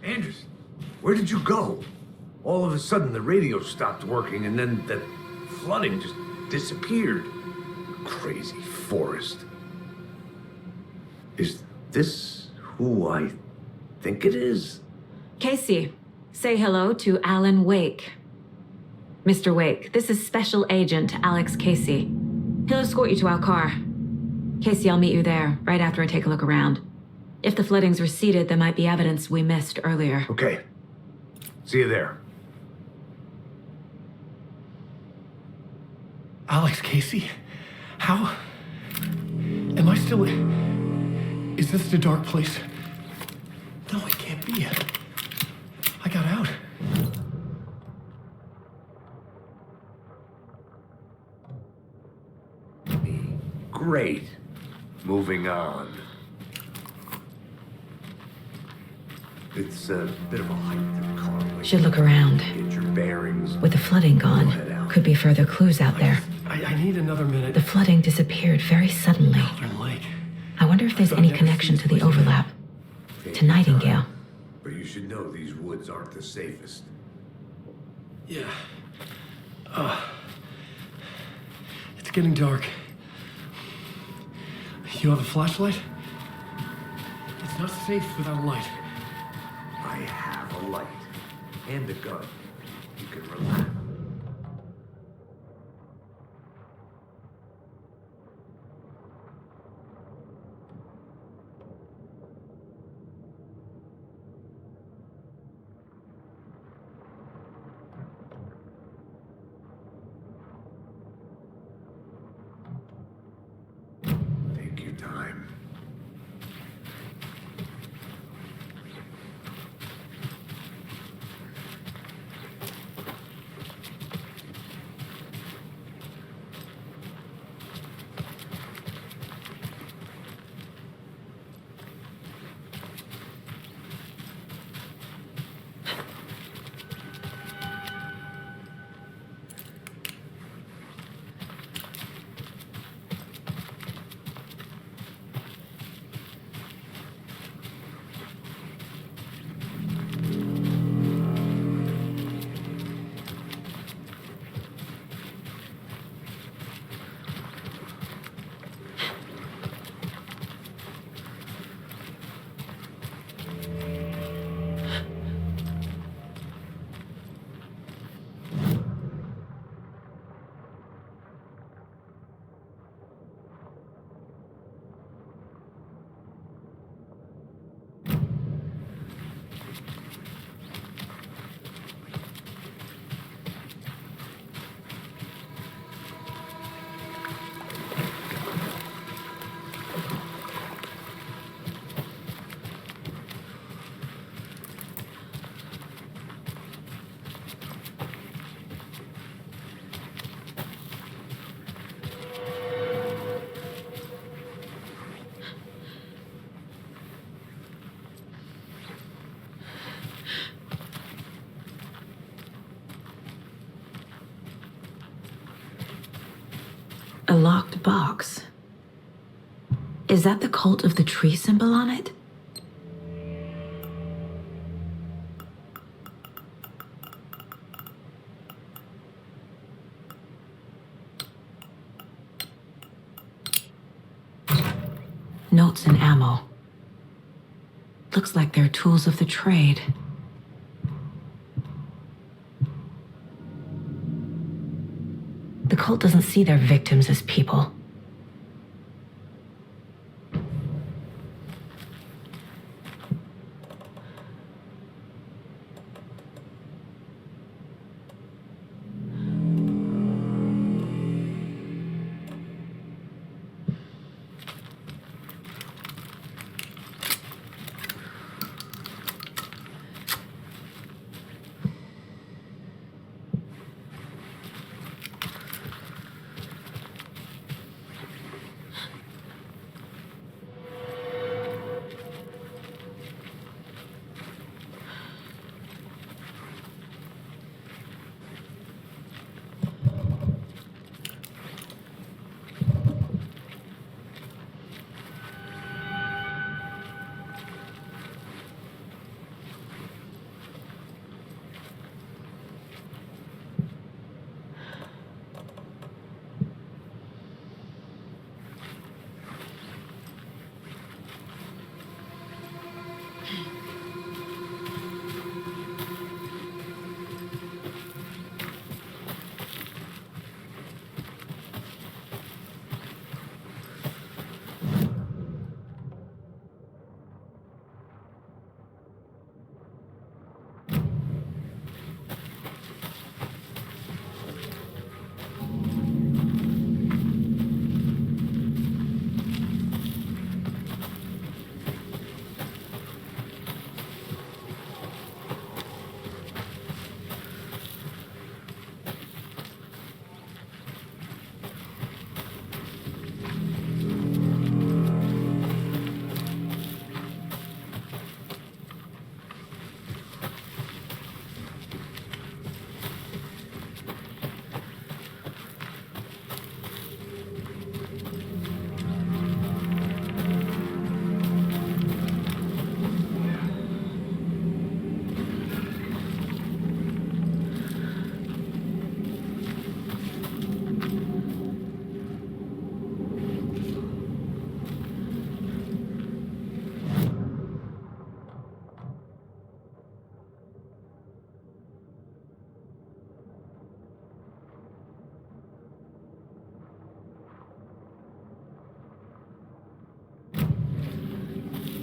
Anderson, where did you go? All of a sudden, the radio stopped working, and then that flooding just disappeared. Crazy forest. Is this who I think it is? Casey, say hello to Alan Wake. Mr. Wake, this is Special Agent Alex Casey. He'll escort you to our car. Casey, I'll meet you there, right after I take a look around. If the flooding's receded, there might be evidence we missed earlier. Okay. See you there. Alex Casey? How? Am I still... Is this the dark place? No, it can't be. I got out. Great. Moving on. It's a bit of a hike to the car. Should look around. Get your bearings. With the flooding gone, could be further clues out there. I need another minute. The flooding disappeared very suddenly. Lake. I wonder if there's any connection to the overlap. To Nightingale. But you should know these woods aren't the safest. Yeah. It's getting dark. You have a flashlight? It's not safe without a light. I have a light. And a gun. You can relax. Take your time. A locked box. Is that the cult of the tree symbol on it? Notes and ammo. Looks like they're tools of the trade. The cult doesn't see their victims as people.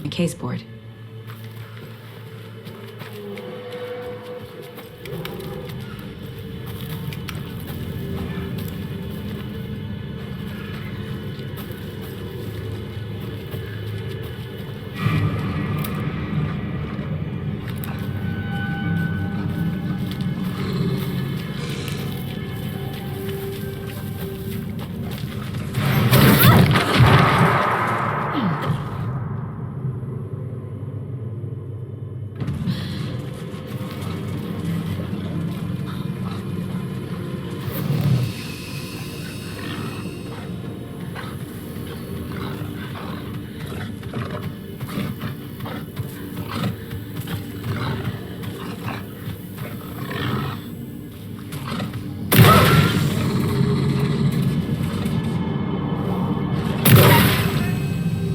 the case board.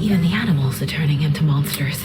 Even the animals are turning into monsters.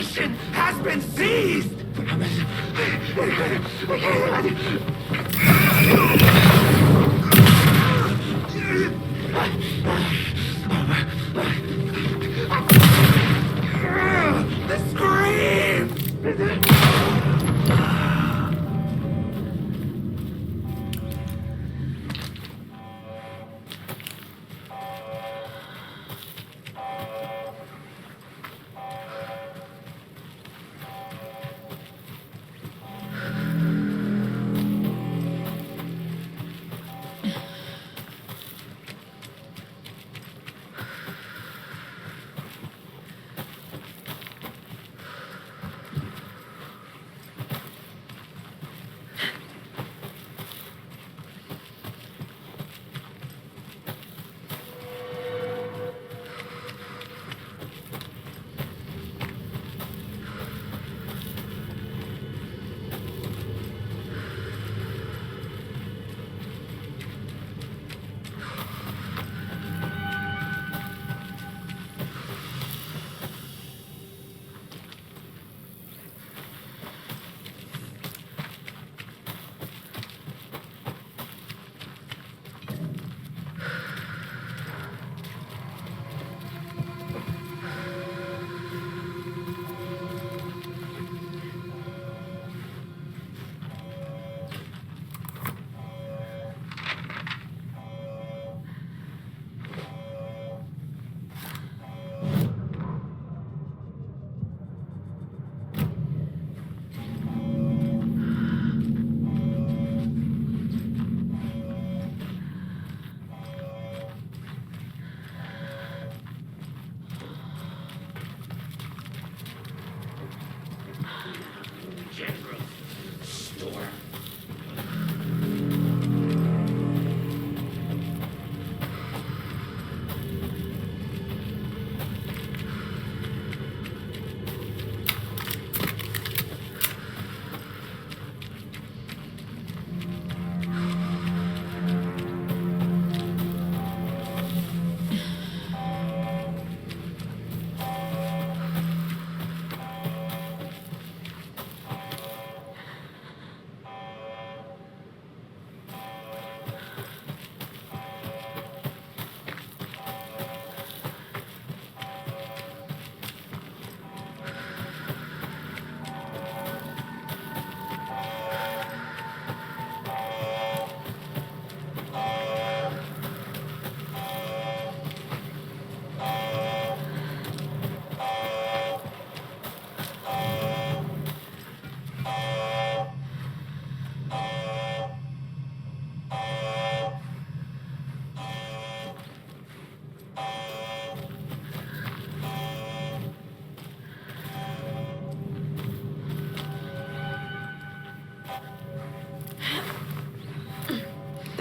station has been seized! The screams!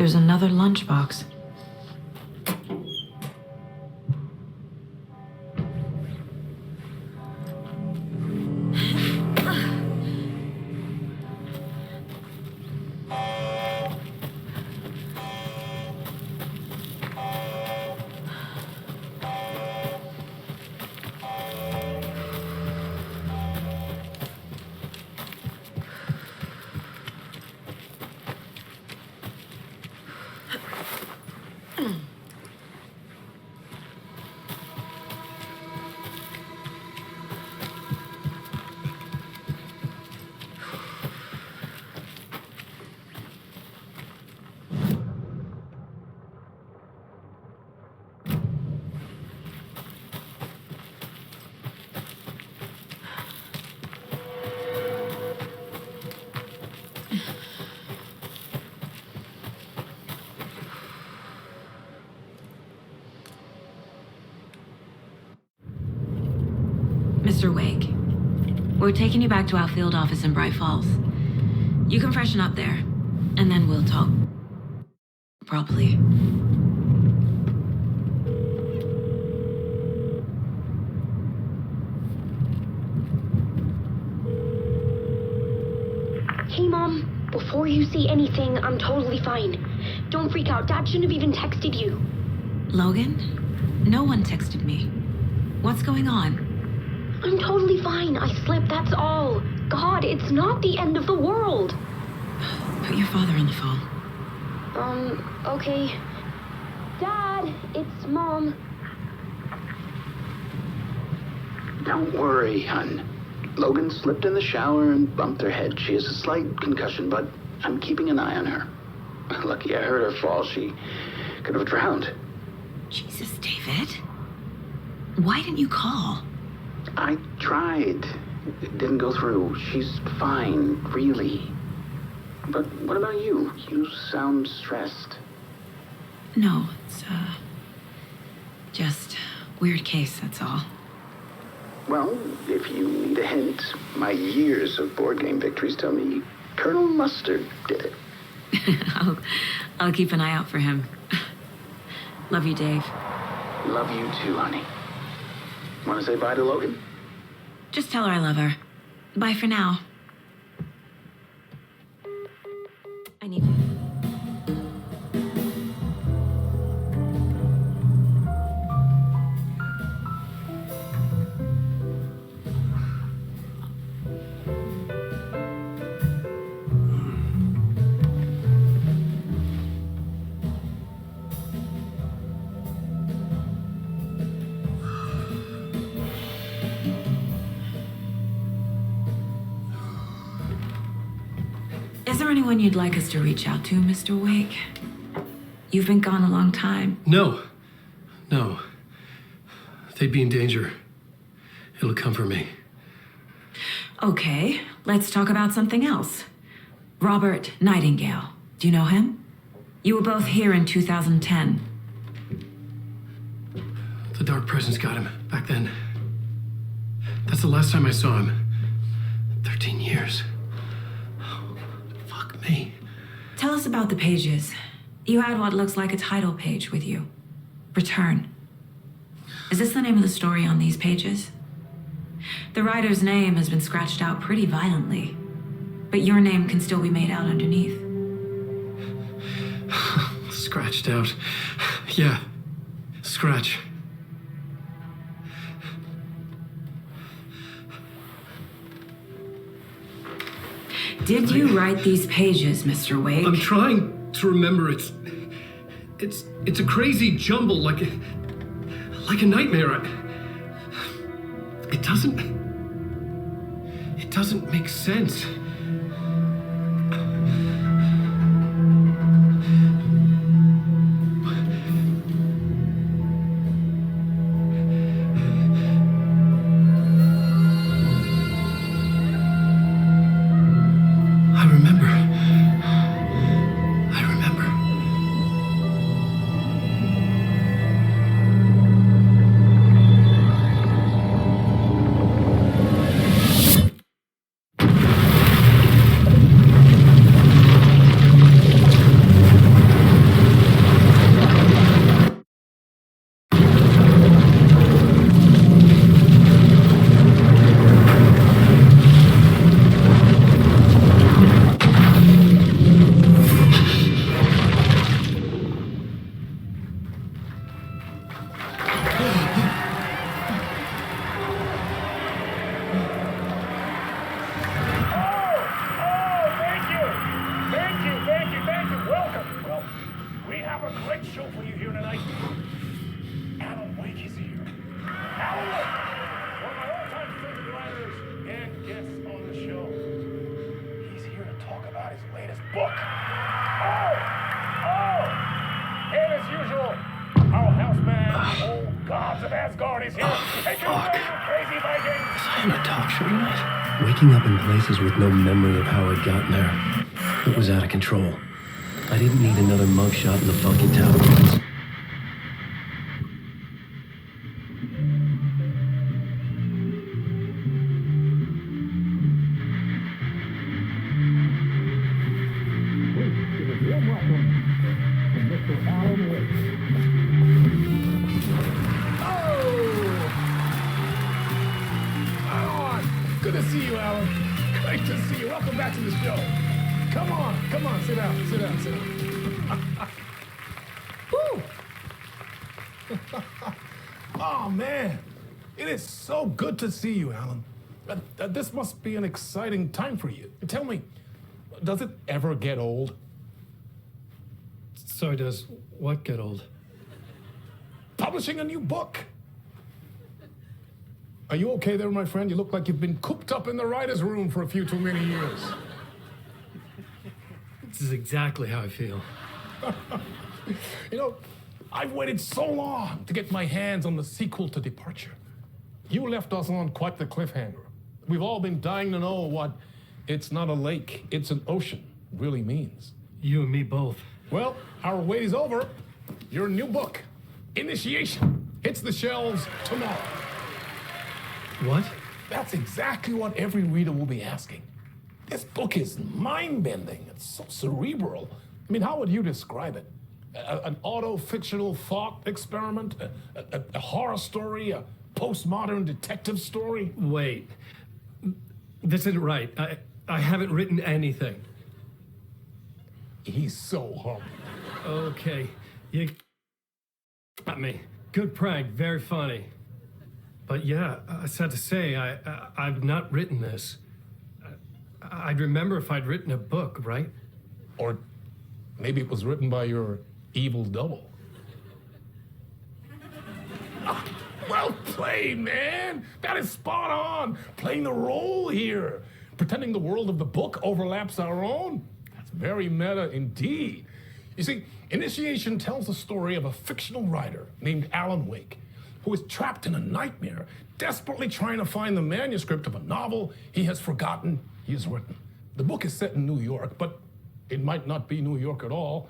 There's another lunchbox. Mr. Wake, we're taking you back to our field office in Bright Falls. You can freshen up there, and then we'll talk properly. Hey, Mom. Before you say anything, I'm totally fine. Don't freak out. Dad shouldn't have even texted you. Logan? No one texted me. What's going on? I'm totally fine. I slipped, that's all. God, it's not the end of the world. Put your father on the phone. Okay. Dad, it's Mom. Don't worry, hon. Logan slipped in the shower and bumped her head. She has a slight concussion, but I'm keeping an eye on her. Lucky I heard her fall. She could have drowned. Jesus, David. Why didn't you call? I tried. It didn't go through. She's fine, really. But what about you? You sound stressed. No, it's, just weird case, that's all. Well, if you need a hint, my years of board game victories tell me Colonel Mustard did it. I'll keep an eye out for him. Love you, Dave. Love you too, honey. Want to say bye to Logan? Just tell her I love her. Bye for now. I need... Is there anyone you'd like us to reach out to, Mr. Wake? You've been gone a long time. No. They'd be in danger. It'll come for me. Okay, let's talk about something else. Robert Nightingale. Do you know him? You were both here in 2010. The Dark Presence got him back then. That's the last time I saw him. 13 years. Fuck me. Tell us about the pages. You had what looks like a title page with you. Return. Is this the name of the story on these pages? The writer's name has been scratched out pretty violently, but your name can still be made out underneath. Scratched out. Yeah. Scratch. Did you write these pages, Mr. Wake? I'm trying to remember. It's a crazy jumble, like a nightmare. It doesn't make sense. I remember. Asgard is here. Take it away, you crazy Viking! Was I in a talk show tonight? Waking up in places with no memory of how I'd gotten there. It was out of control. I didn't need another mugshot in the fucking tower. Good to see you, Alan. Great to see you. Welcome back to the show. Come on, sit down. Woo! Oh, man. It is so good to see you, Alan. This must be an exciting time for you. Tell me, does it ever get old? So does what get old? Publishing a new book. Are you okay there, my friend? You look like you've been cooped up in the writer's room for a few too many years. This is exactly how I feel. You know, I've waited so long to get my hands on the sequel to Departure. You left us on quite the cliffhanger. We've all been dying to know what "it's not a lake, it's an ocean" really means. You and me both. Well, our wait is over. Your new book, Initiation, hits the shelves tomorrow. What? That's exactly what every reader will be asking. This book is mind-bending. It's so cerebral. I mean, how would you describe it? An auto-fictional thought experiment? A horror story? A postmodern detective story? Wait. This isn't right. I haven't written anything. He's so humble. Okay. You got me. Good prank. Very funny. But yeah, sad to say, I've not written this. I'd remember if I'd written a book, right? Or maybe it was written by your evil double. Well played, man. That is spot on. Playing the role here. Pretending the world of the book overlaps our own. That's very meta indeed. You see, Initiation tells the story of a fictional writer named Alan Wake, who is trapped in a nightmare, desperately trying to find the manuscript of a novel he has forgotten he has written. The book is set in New York, but it might not be New York at all.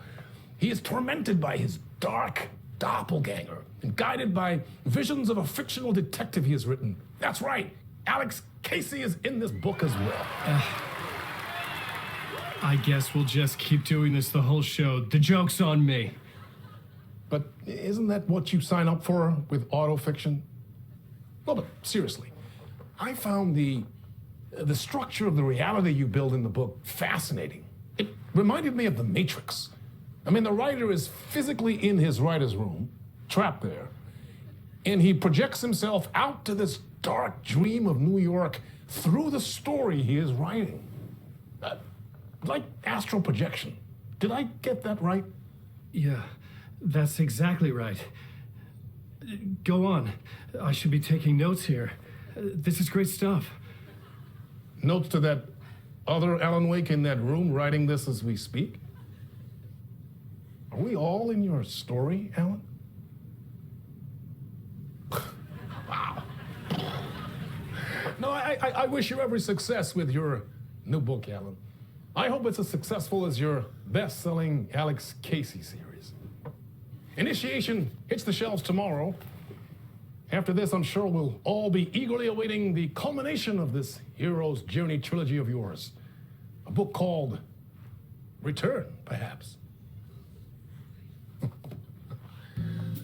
He is tormented by his dark doppelganger and guided by visions of a fictional detective he has written. That's right, Alex Casey is in this book as well. I guess we'll just keep doing this the whole show. The joke's on me. But isn't that what you sign up for with autofiction? Well, but seriously, I found the structure of the reality you build in the book fascinating. It reminded me of The Matrix. I mean, the writer is physically in his writer's room, trapped there, and he projects himself out to this dark dream of New York through the story he is writing. Like astral projection. Did I get that right? Yeah, that's exactly right. Go on. I should be taking notes here. This is great stuff. Notes to that other Alan Wake in that room writing this as we speak? Are we all in your story, Alan? Wow. No, I wish you every success with your new book, Alan. I hope it's as successful as your best-selling Alex Casey series. Initiation hits the shelves tomorrow. After this, I'm sure we'll all be eagerly awaiting the culmination of this hero's journey trilogy of yours. A book called Return, perhaps.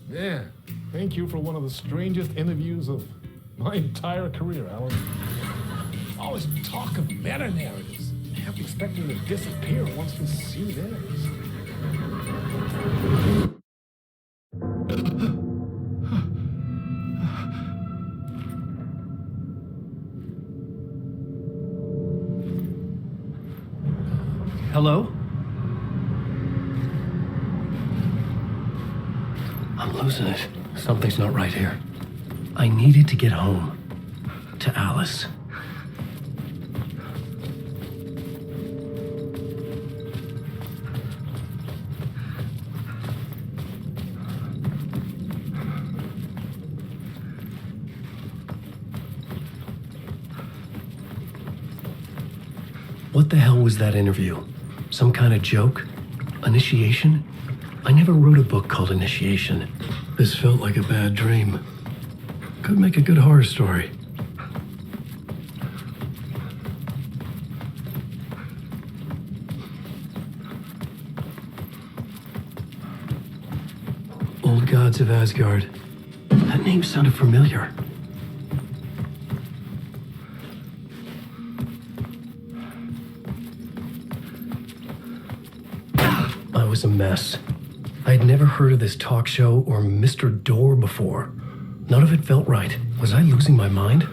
Man, thank you for one of the strangest interviews of my entire career, Alan. Always talk of meta-narratives. Half expecting to disappear once the scene ends. Hello? I'm losing it. Something's not right here. I needed to get home. To Alice. What the hell was that interview? Some kind of joke? Initiation? I never wrote a book called Initiation. This felt like a bad dream. Could make a good horror story. Old Gods of Asgard. That name sounded familiar. I was a mess. I had never heard of this talk show or Mr. Door before. None of it felt right. Was I losing my mind?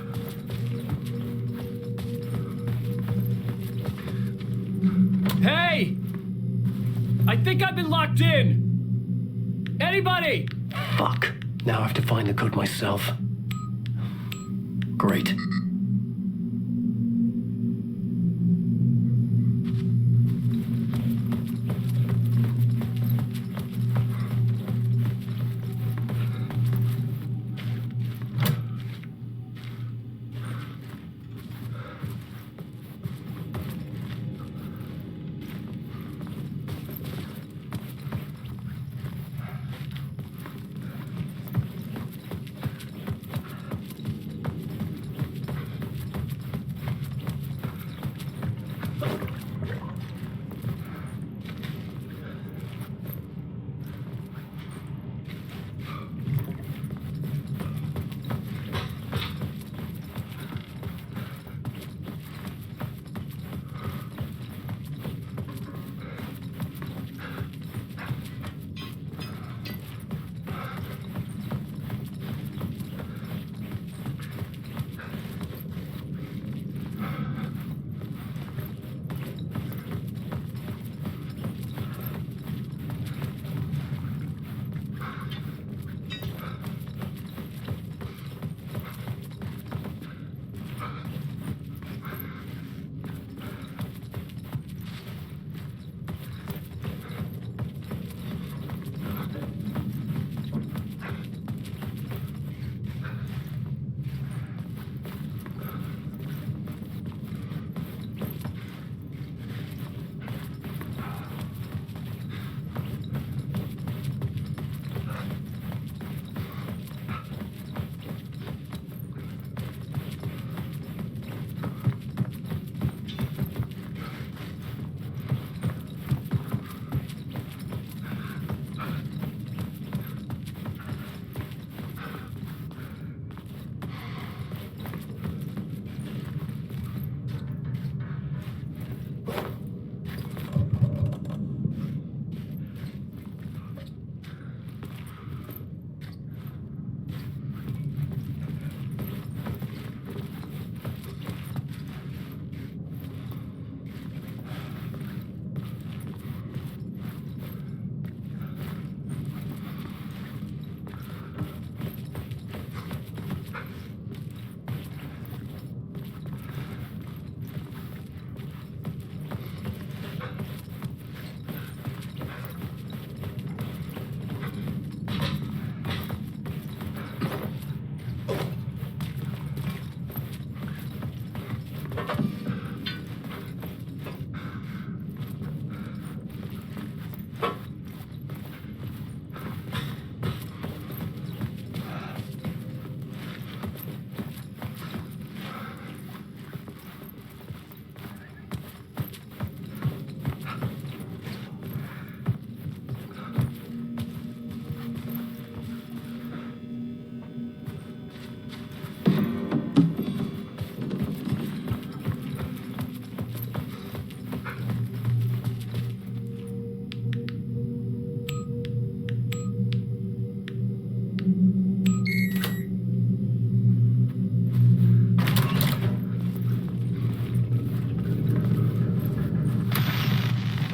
Hey! I think I've been locked in! Anybody? Fuck. Now I have to find the code myself. Great.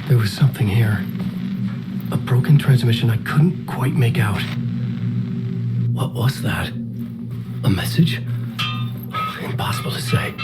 There was something here. A broken transmission I couldn't quite make out. What was that? A message? Impossible to say.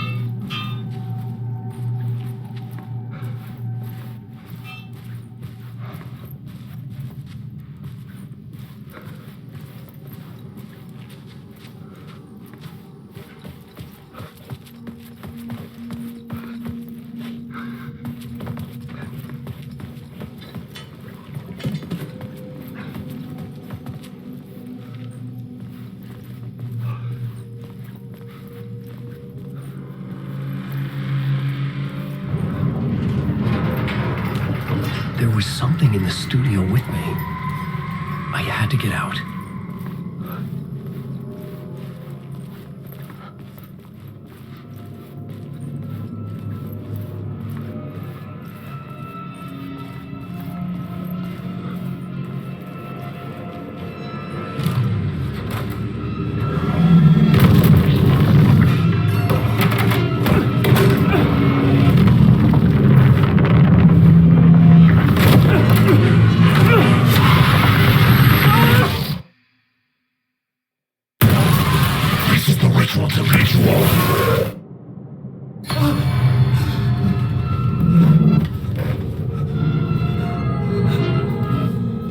was something in the studio with me. I had to get out.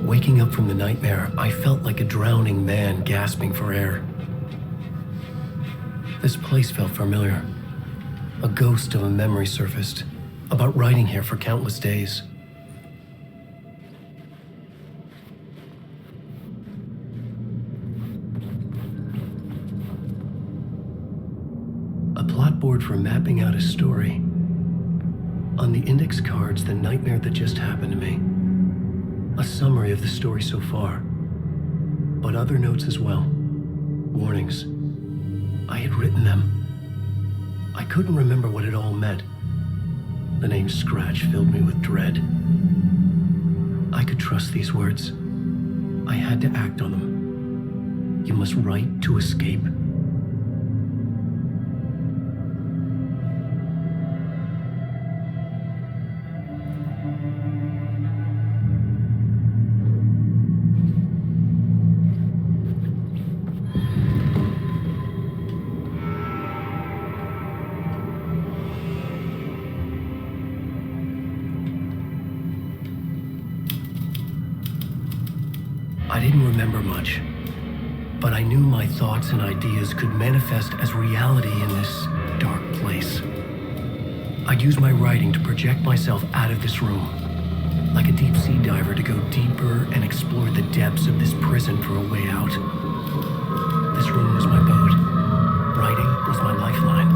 Waking up from the nightmare, I felt like a drowning man gasping for air. This place felt familiar. A ghost of a memory surfaced, about writing here for countless days. A plot board for mapping out a story. On the index cards, the nightmare that just happened to me. A summary of the story so far, but other notes as well. Warnings. I had written them. I couldn't remember what it all meant. The name Scratch filled me with dread. I could trust these words. I had to act on them. You must write to escape. I didn't remember much, but I knew my thoughts and ideas could manifest as reality in this dark place. I'd use my writing to project myself out of this room, like a deep sea diver to go deeper and explore the depths of this prison for a way out. This room was my boat. Writing was my lifeline.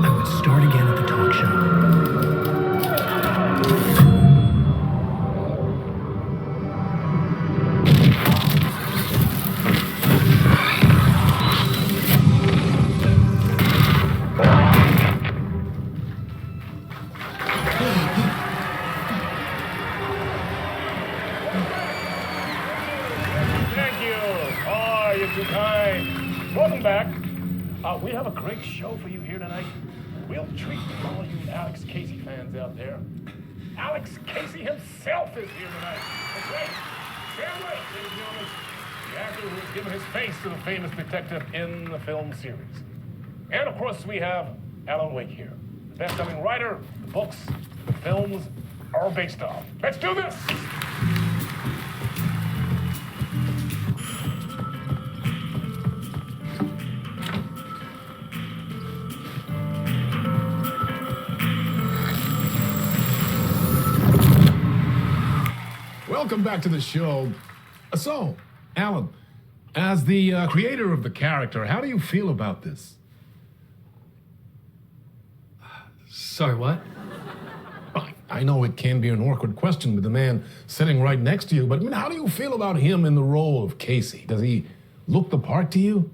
I would start again at the talk show. Welcome back. We have a great show for you here tonight. We'll treat all you Alex Casey fans out there. Alex Casey himself is here tonight. That's right. Sam Lake, ladies and gentlemen, the actor who has given his face to the famous detective in the film series. And of course, we have Alan Wake here, the best-selling writer, the books, the films are based on. Let's do this! Welcome back to the show. So, Alan, as the creator of the character, how do you feel about this? Sorry, what? I know it can be an awkward question with the man sitting right next to you, but I mean, how do you feel about him in the role of Casey? Does he look the part to you?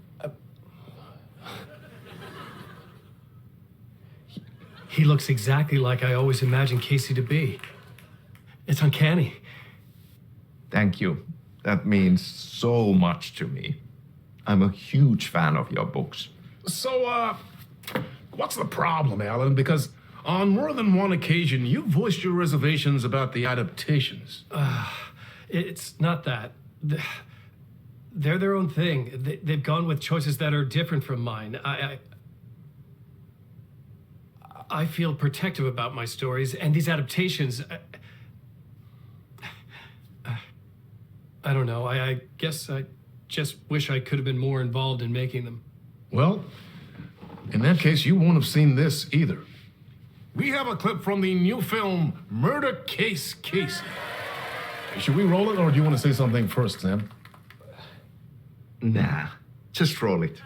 He looks exactly like I always imagined Casey to be. It's uncanny. Thank you. That means so much to me. I'm a huge fan of your books. So, what's the problem, Alan? Because on more than one occasion, you voiced your reservations about the adaptations. It's not that. They're their own thing. They've gone with choices that are different from mine. I feel protective about my stories, and these adaptations... I don't know. I guess I just wish I could have been more involved in making them. Well, in that case, you won't have seen this either. We have a clip from the new film, Murder Case Casey. Should we roll it, or do you want to say something first, Sam? Nah, just roll it.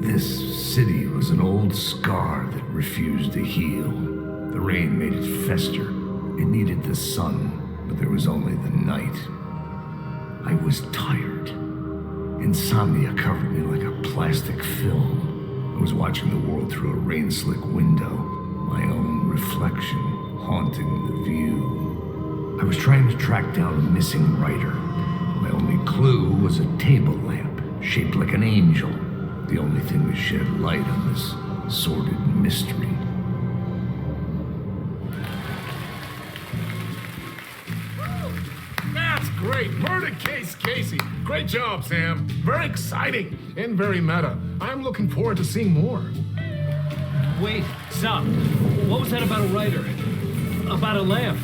This city was an old scar that refused to heal. The rain made it fester. It needed the sun, but there was only the night. I was tired. Insomnia covered me like a plastic film. I was watching the world through a rain-slick window, my own reflection haunting the view. I was trying to track down a missing writer. My only clue was a table lamp, shaped like an angel. The only thing that shed light on this sordid mystery. That's great. Murder case, Casey. Great job, Sam. Very exciting and very meta. I'm looking forward to seeing more. Wait, stop. What was that about a writer? About a lamp?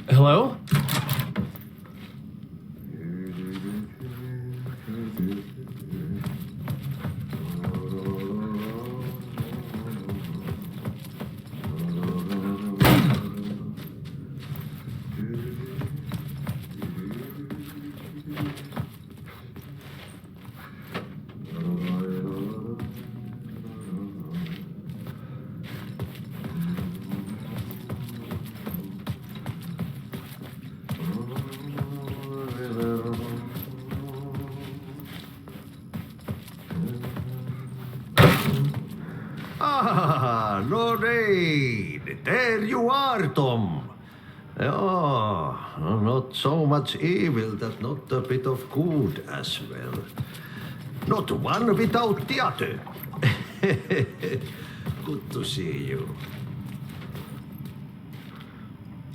Hello? Ah, Lorraine! There you are, Tom. Oh, not so much evil, but not a bit of good as well. Not one without the other. Good to see you.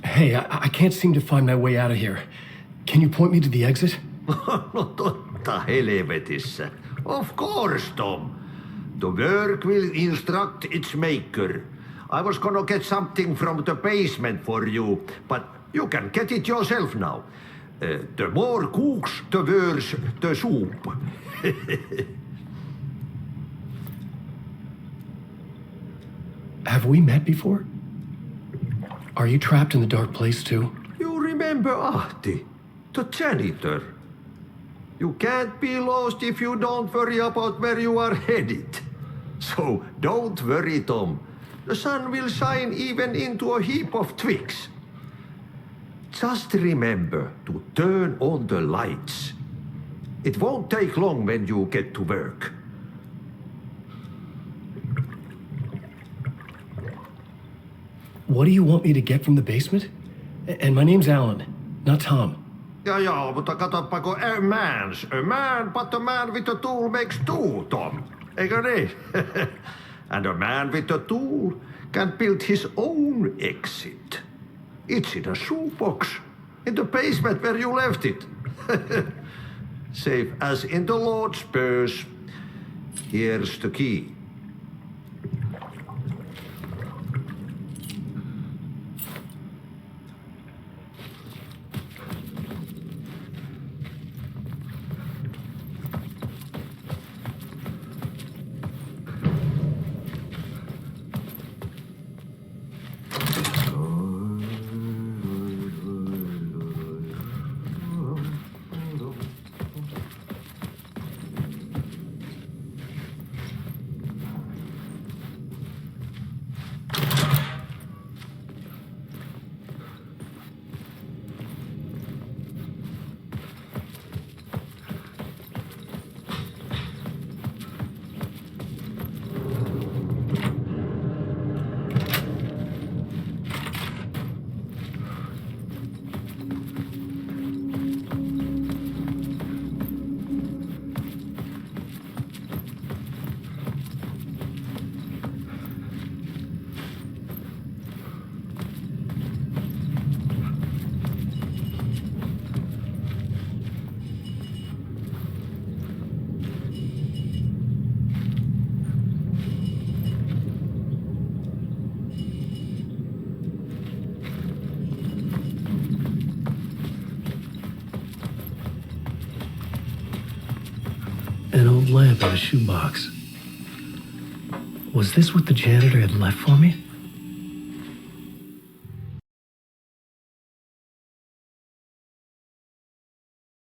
Hey, I can't seem to find my way out of here. Can you point me to the exit? No totta helvetissä. Of course, Tom. The work will instruct its maker. I was gonna get something from the basement for you, but you can get it yourself now. The more cooks, the worse the soup. Have we met before? Are you trapped in the dark place too? You remember Remember Ahti, the janitor? You can't be lost if you don't worry about where you are headed. So don't worry, Tom. The sun will shine even into a heap of twigs. Just remember to turn on the lights. It won't take long when you get to work. What do you want me to get from the basement? And my name's Alan, not Tom. Ja, mutta katoppa kun a man, but a man with a tool makes two, Tom. Eikö niin? And a man with a tool can build his own exit. It's in a shoebox, in the basement where you left it. Safe as in the Lord's purse. Here's the key. An old lamp in a shoebox. Was this what the janitor had left for me?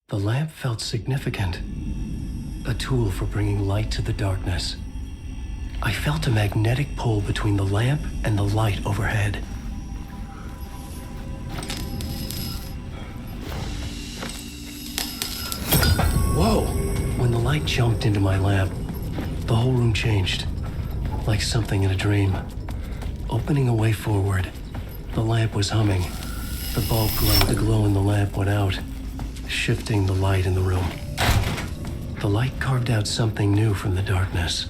The lamp felt significant. A tool for bringing light to the darkness. I felt a magnetic pull between the lamp and the light overhead. Whoa! When the light jumped into my lamp, the whole room changed, like something in a dream. Opening a way forward, the lamp was humming. The bulb glowed. The glow in the lamp went out, shifting the light in the room. The light carved out something new from the darkness.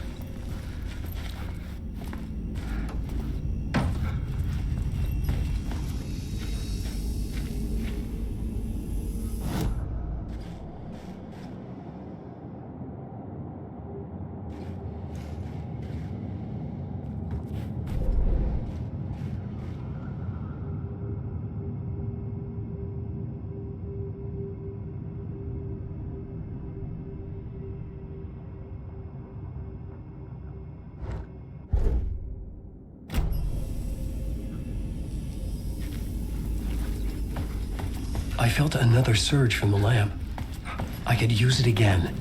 I felt another surge from the lamp. I could use it again.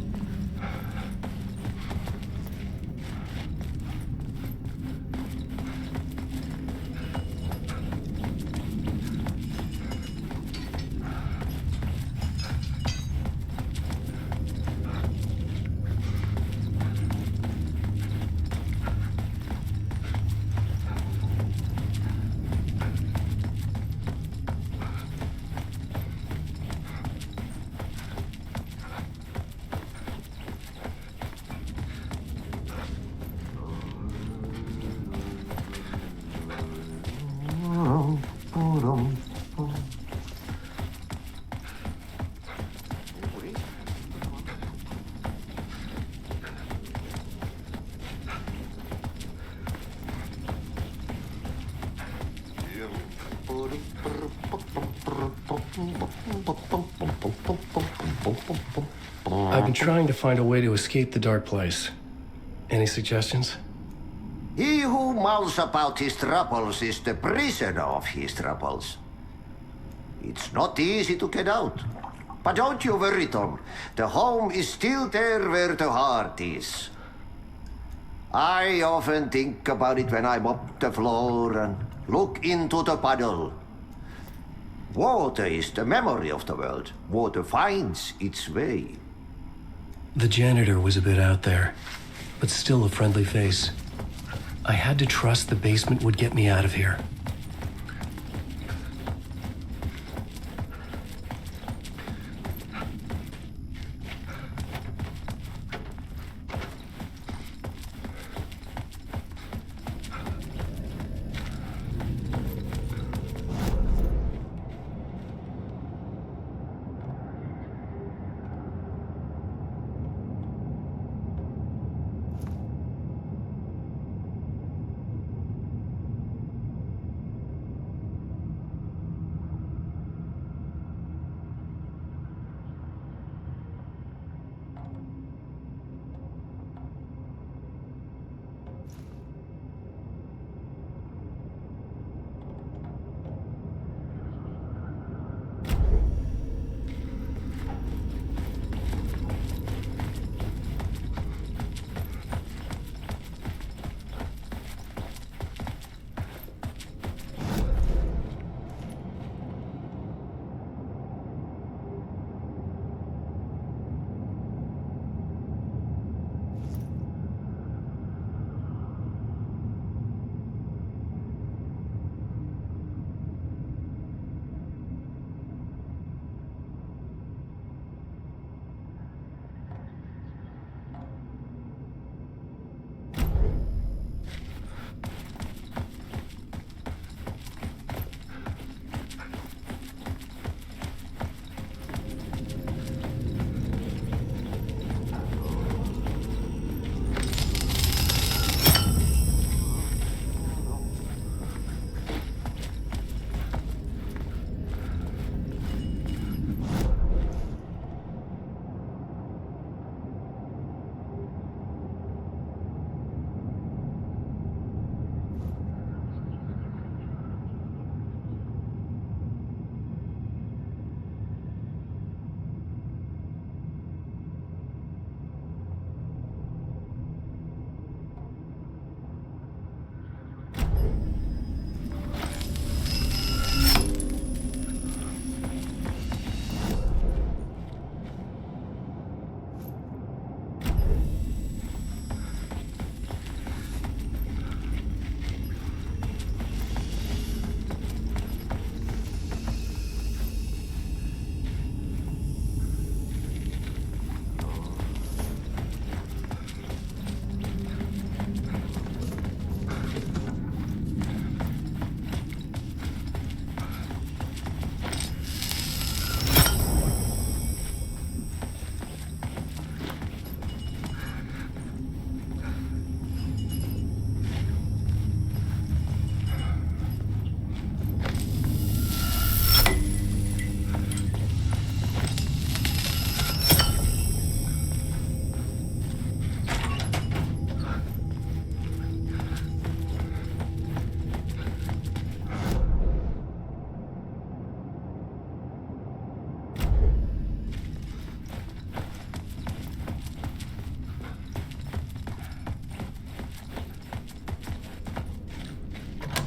I've been trying to find a way to escape the dark place. Any suggestions? He who mulls about his troubles is the prisoner of his troubles. It's not easy to get out. But don't you worry, Tom. The home is still there where the heart is. I often think about it when I mop the floor and look into the puddle. Water is the memory of the world. Water finds its way. The janitor was a bit out there, but still a friendly face. I had to trust the basement would get me out of here.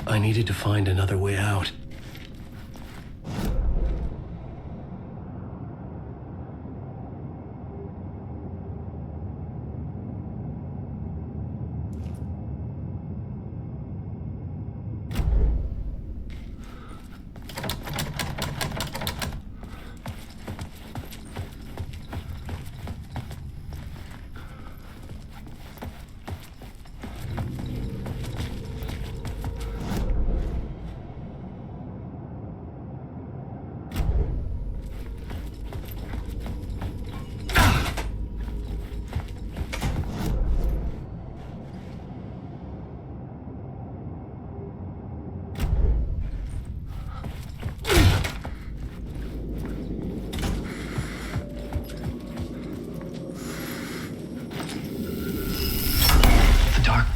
I needed to find another way out.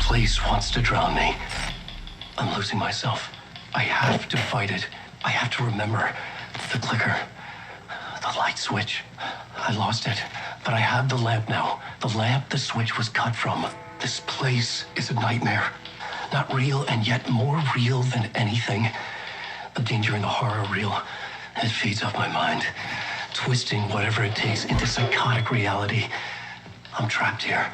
Place wants to drown me. I'm losing myself. I have to fight it. I have to remember. The clicker. The light switch. I lost it. But I have the lamp now. The lamp the switch was cut from. This place is a nightmare. Not real, and yet more real than anything. The danger and the horror real. It feeds off my mind, twisting whatever it takes into psychotic reality. I'm trapped here.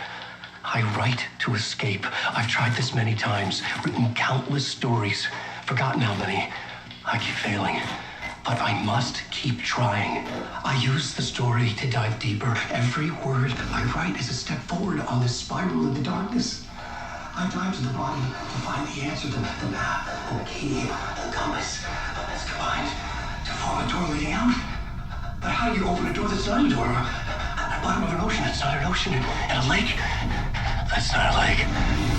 I write to escape. I've tried this many times, written countless stories, forgotten how many. I keep failing, but I must keep trying. I use the story to dive deeper. Every word I write is a step forward on this spiral into darkness. I dive to the bottom to find the answer, the map, and the key, the compass. It's combined to form a door leading out. But how do you open a door that's not a door? At the bottom of an ocean that's not an ocean, and a lake that's not a lake.